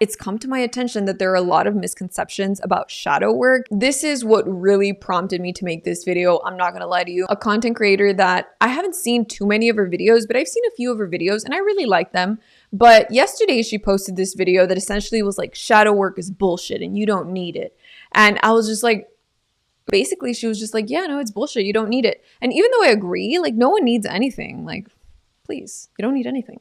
it's come to my attention that there are a lot of misconceptions about shadow work. This is what really prompted me to make this video. I'm not gonna lie to you. A content creator that I haven't seen too many of her videos, but I've seen a few of her videos and I really like them. But yesterday she posted this video that essentially was like, shadow work is bullshit and you don't need it. And I was just like, basically she was just like, yeah, no, it's bullshit. You don't need it. And even though I agree, like no one needs anything. Like, please, you don't need anything.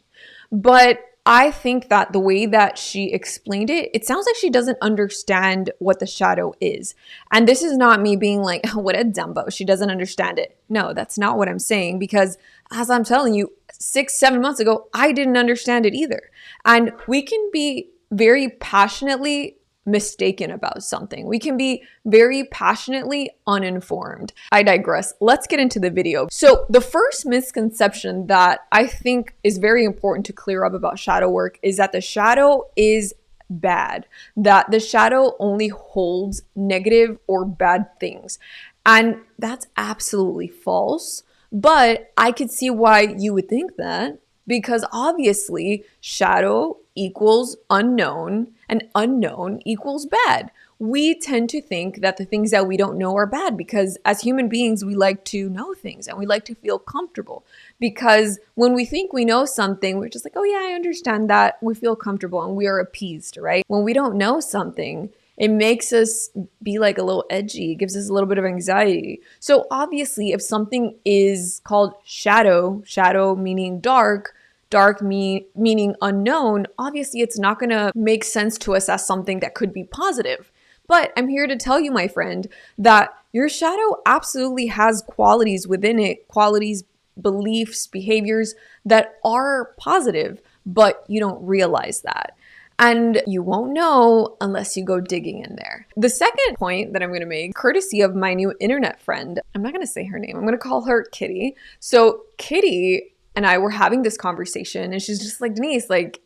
But I think that the way that she explained it, it sounds like she doesn't understand what the shadow is. And this is not me being like, oh, what a dumbo, she doesn't understand it. No, that's not what I'm saying, because as I'm telling you, 6-7 months ago, I didn't understand it either. And we can be very passionately mistaken about something. We can be very passionately uninformed. I digress. Let's get into the video. So the first misconception that I think is very important to clear up about shadow work is that the shadow is bad, that the shadow only holds negative or bad things. And that's absolutely false. But I could see why you would think that, because obviously shadow equals unknown and unknown equals bad. We tend to think that the things that we don't know are bad because as human beings, we like to know things and we like to feel comfortable, because when we think we know something, we're just like, oh yeah, I understand that. We feel comfortable and we are appeased, right? When we don't know something, it makes us be like a little edgy. It gives us a little bit of anxiety. So obviously, if something is called shadow meaning dark meaning unknown, obviously it's not going to make sense to us as something that could be positive. But I'm here to tell you, my friend, that your shadow absolutely has qualities within it, qualities, beliefs, behaviors that are positive, but you don't realize that. And you won't know unless you go digging in there. The second point that I'm going to make, courtesy of my new internet friend, I'm not going to say her name, I'm going to call her Kitty. So Kitty and I were having this conversation and she's just like, Denise, like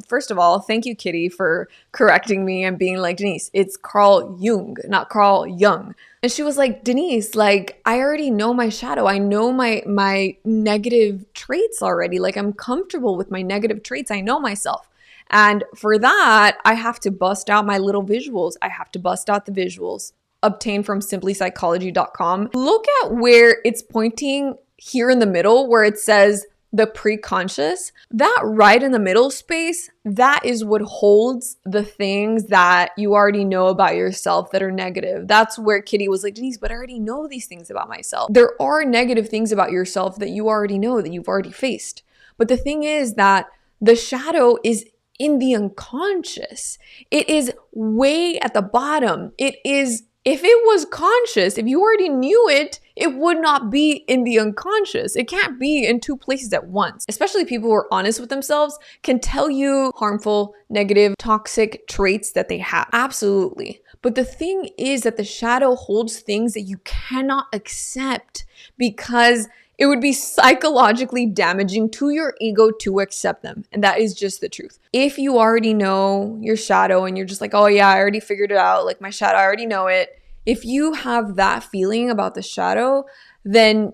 first of all, thank you, Kitty, for correcting me and being like, Denise, it's Carl Jung, not Carl Jung. And she was like, Denise, like, I already know my shadow. I know my negative traits already. Like, I'm comfortable with my negative traits. I know myself. And for that, I have to bust out my little visuals. I have to bust out the visuals obtained from simplypsychology.com. Look at where it's pointing here in the middle, where it says the preconscious. That right in the middle space, that is what holds the things that you already know about yourself that are negative. That's where Kitty was like, Denise, but I already know these things about myself. There are negative things about yourself that you already know, that you've already faced. But the thing is that the shadow is in the unconscious. It is way at the bottom. It is, if it was conscious, if you already knew it, it would not be in the unconscious. It can't be in two places at once. Especially people who are honest with themselves can tell you harmful, negative, toxic traits that they have. Absolutely. But the thing is that the shadow holds things that you cannot accept because it would be psychologically damaging to your ego to accept them. And that is just the truth. If you already know your shadow and you're just like, oh yeah, I already figured it out. Like my shadow, I already know it. If you have that feeling about the shadow, then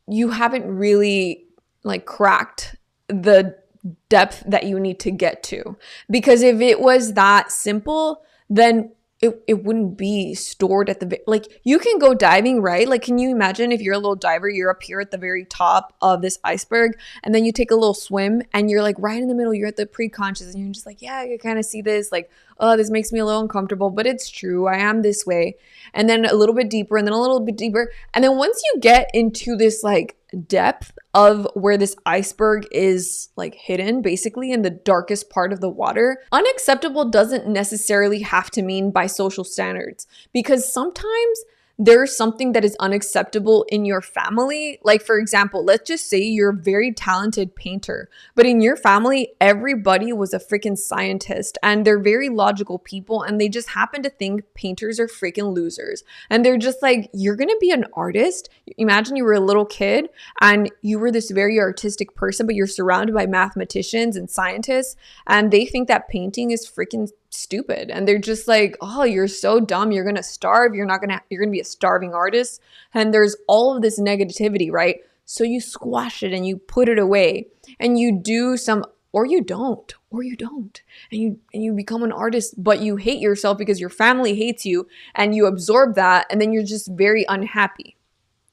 you haven't really like cracked the depth that you need to get to. Because if it was that simple, then it wouldn't be stored at the, like you can go diving, right? Like, can you imagine if you're a little diver, you're up here at the very top of this iceberg and then you take a little swim and you're like right in the middle, you're at the pre-conscious and you're just like, yeah, I can kind of see this, like, oh, this makes me a little uncomfortable, but it's true. I am this way. And then a little bit deeper and then a little bit deeper. And then once you get into this like depth of where this iceberg is like hidden, basically in the darkest part of the water, unacceptable doesn't necessarily have to mean by social standards, because sometimes there's something that is unacceptable in your family. Like, for example, let's just say you're a very talented painter, but in your family, everybody was a freaking scientist and they're very logical people and they just happen to think painters are freaking losers. And they're just like, you're going to be an artist. Imagine you were a little kid and you were this very artistic person, but you're surrounded by mathematicians and scientists and they think that painting is freaking stupid. And they're just like, oh, you're so dumb. You're going to starve. You're going to be a starving artist. And there's all of this negativity, right? So you squash it and you put it away and you do some, or you don't or you don't. And you become an artist, but you hate yourself because your family hates you, and you absorb that, and then you're just very unhappy,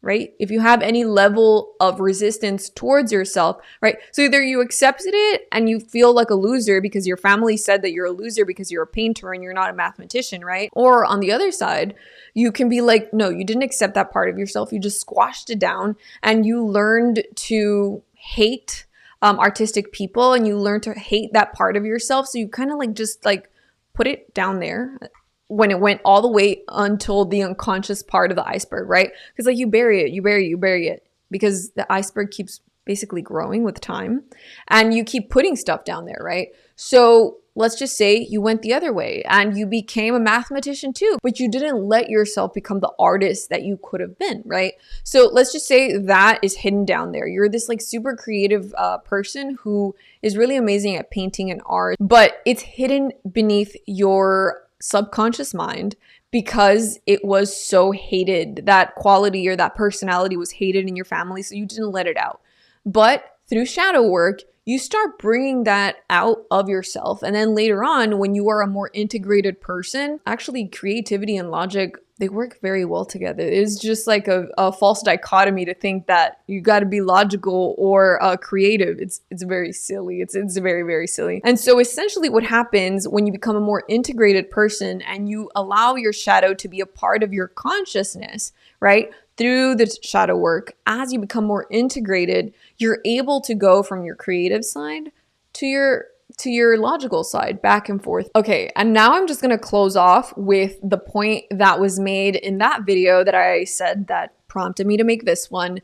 right? If you have any level of resistance towards yourself, right? So either you accepted it and you feel like a loser because your family said that you're a loser because you're a painter and you're not a mathematician, right? Or on the other side, you can be like, no, you didn't accept that part of yourself. You just squashed it down and you learned to hate artistic people, and you learn to hate that part of yourself. So you kind of like just like put it down there when it went all the way until the unconscious part of the iceberg, right? Because like you bury it because the iceberg keeps basically growing with time and you keep putting stuff down there, right? So let's just say you went the other way and you became a mathematician too, but you didn't let yourself become the artist that you could have been, right? So let's just say that is hidden down there. You're this like super creative person who is really amazing at painting and art, but it's hidden beneath your subconscious mind because it was so hated. That quality or that personality was hated in your family, so you didn't let it out. But through shadow work, you start bringing that out of yourself. And then later on, when you are a more integrated person, actually creativity and logic, they work very well together. It's just like a false dichotomy to think that you got to be logical or creative. It's very silly. It's very, very silly. And so essentially what happens when you become a more integrated person and you allow your shadow to be a part of your consciousness, right? Through the shadow work, as you become more integrated, you're able to go from your creative side to your logical side, back and forth. Okay, and now I'm just gonna close off with the point that was made in that video that I said that prompted me to make this one.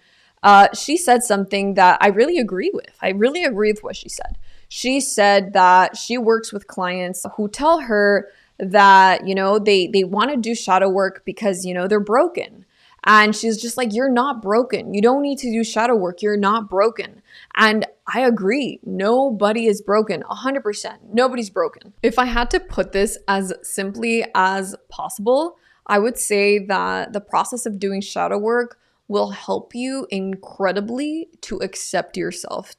She said something that I really agree with. I really agree with what she said. She said that she works with clients who tell her that, you know, they want to do shadow work because, you know, they're broken. And she's just like, you're not broken. You don't need to do shadow work. You're not broken. And I agree. Nobody is broken. 100%. Nobody's broken. If I had to put this as simply as possible, I would say that the process of doing shadow work will help you incredibly to accept yourself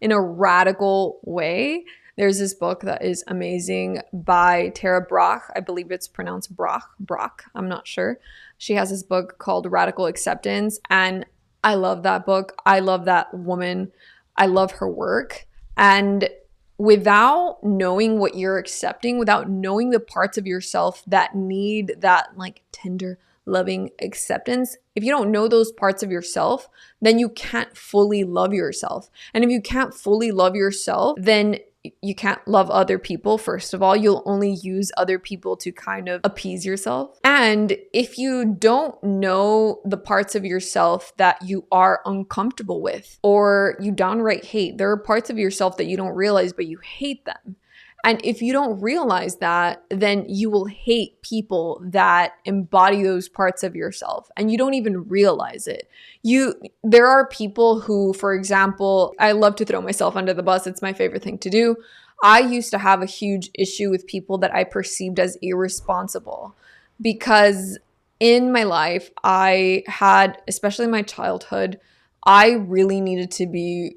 in a radical way. There's this book that is amazing by Tara Brach. I believe it's pronounced Brock. I'm not sure. She has this book called Radical Acceptance, and I love that book. I love that woman. I love her work. And without knowing what you're accepting, without knowing the parts of yourself that need that like tender, loving acceptance, if you don't know those parts of yourself, then you can't fully love yourself. And if you can't fully love yourself, then you can't love other people. First of all, you'll only use other people to kind of appease yourself. And if you don't know the parts of yourself that you are uncomfortable with or you downright hate, there are parts of yourself that you don't realize, but you hate them. And if you don't realize that, then you will hate people that embody those parts of yourself and you don't even realize it. There are people who, for example, I love to throw myself under the bus. It's my favorite thing to do. I used to have a huge issue with people that I perceived as irresponsible because in my life, I had, especially in my childhood, I really needed to be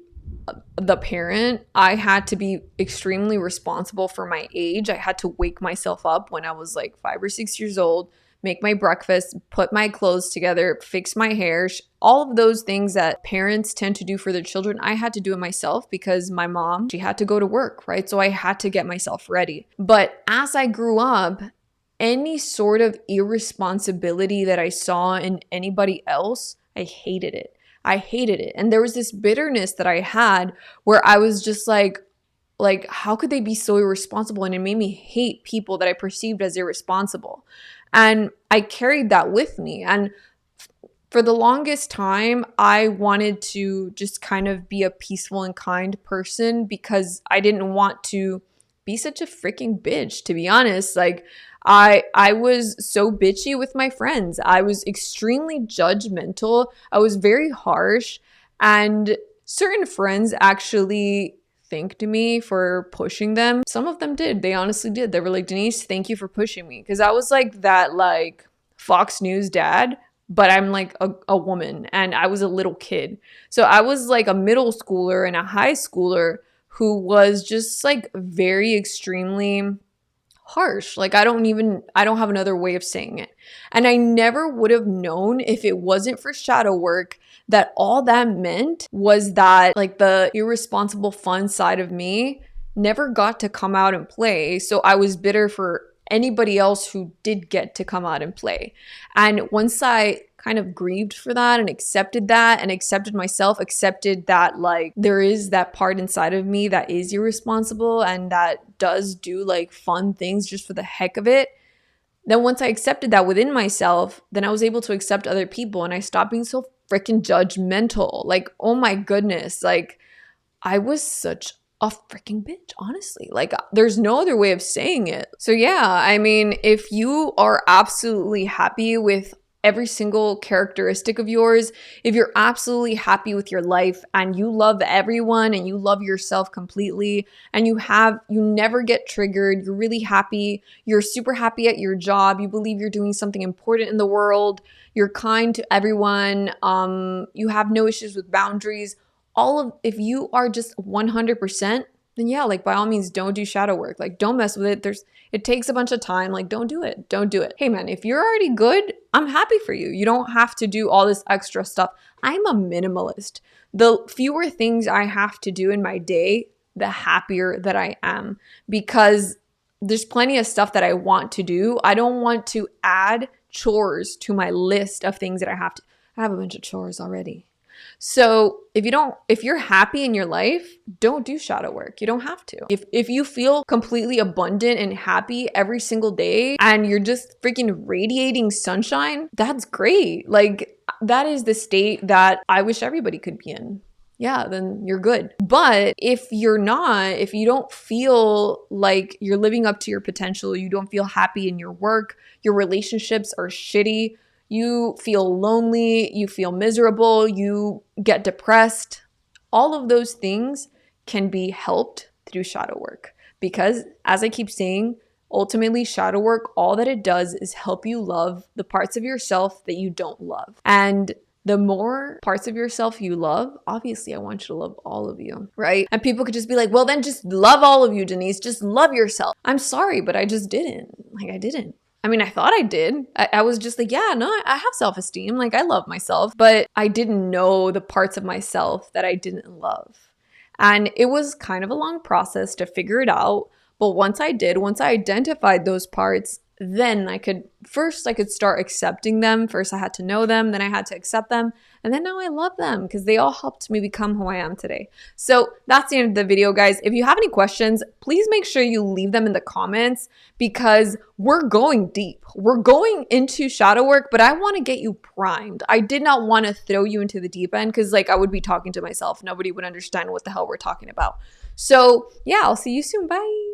the parent. I had to be extremely responsible for my age. I had to wake myself up when I was like 5 or 6 years old, make my breakfast, put my clothes together, fix my hair, all of those things that parents tend to do for their children. I had to do it myself because my mom, she had to go to work, right? So I had to get myself ready. But as I grew up, any sort of irresponsibility that I saw in anybody else, I hated it. And there was this bitterness that I had where I was just like, how could they be so irresponsible? And it made me hate people that I perceived as irresponsible. And I carried that with me. And for the longest time, I wanted to just kind of be a peaceful and kind person because I didn't want to be such a freaking bitch, to be honest. Like, I was so bitchy with my friends. I was extremely judgmental. I was very harsh. And certain friends actually thanked me for pushing them. Some of them did. They honestly did. They were like, Denise, thank you for pushing me. Because I was like that like Fox News dad, but I'm like a woman and I was a little kid. So I was like a middle schooler and a high schooler who was just like very extremely harsh. Like I don't have another way of saying it. And I never would have known if it wasn't for shadow work that all that meant was that like the irresponsible fun side of me never got to come out and play. So I was bitter for anybody else who did get to come out and play. And once I kind of grieved for that and accepted myself, accepted that like there is that part inside of me that is irresponsible and that does do like fun things just for the heck of it. Then once I accepted that within myself, then I was able to accept other people and I stopped being so freaking judgmental. Like, oh my goodness, like I was such a freaking bitch, honestly. Like there's no other way of saying it. So yeah, I mean, if you are absolutely happy with every single characteristic of yours, if you're absolutely happy with your life and you love everyone and you love yourself completely and you never get triggered, you're really happy, you're super happy at your job, you believe you're doing something important in the world, you're kind to everyone, you have no issues with boundaries, if you are just 100%, then yeah, like by all means, don't do shadow work. Like don't mess with it. It takes a bunch of time. Like don't do it. Don't do it. Hey man, if you're already good, I'm happy for you. You don't have to do all this extra stuff. I'm a minimalist. The fewer things I have to do in my day, the happier that I am, because there's plenty of stuff that I want to do. I don't want to add chores to my list of things that I have to. I have a bunch of chores already. So if you're happy in your life, don't do shadow work. You don't have to. If you feel completely abundant and happy every single day and you're just freaking radiating sunshine, that's great. Like that is the state that I wish everybody could be in. Yeah, then you're good. But if you're not, if you don't feel like you're living up to your potential, you don't feel happy in your work, your relationships are shitty, you feel lonely, you feel miserable, you get depressed, all of those things can be helped through shadow work. Because as I keep saying, ultimately shadow work, all that it does is help you love the parts of yourself that you don't love. And the more parts of yourself you love, obviously I want you to love all of you, right? And people could just be like, well, then just love all of you, Denise. Just love yourself. I'm sorry, but I just didn't. Like I didn't. I mean, I thought I did. I was just like, yeah, no, I have self-esteem. Like I love myself, but I didn't know the parts of myself that I didn't love. And it was kind of a long process to figure it out. But once I identified those parts, then I could start accepting them. First, I had to know them, then I had to accept them. And then now I love them because they all helped me become who I am today. So that's the end of the video, guys. If you have any questions, please make sure you leave them in the comments because we're going deep. We're going into shadow work, but I want to get you primed. I did not want to throw you into the deep end because like I would be talking to myself. Nobody would understand what the hell we're talking about. So yeah, I'll see you soon. Bye.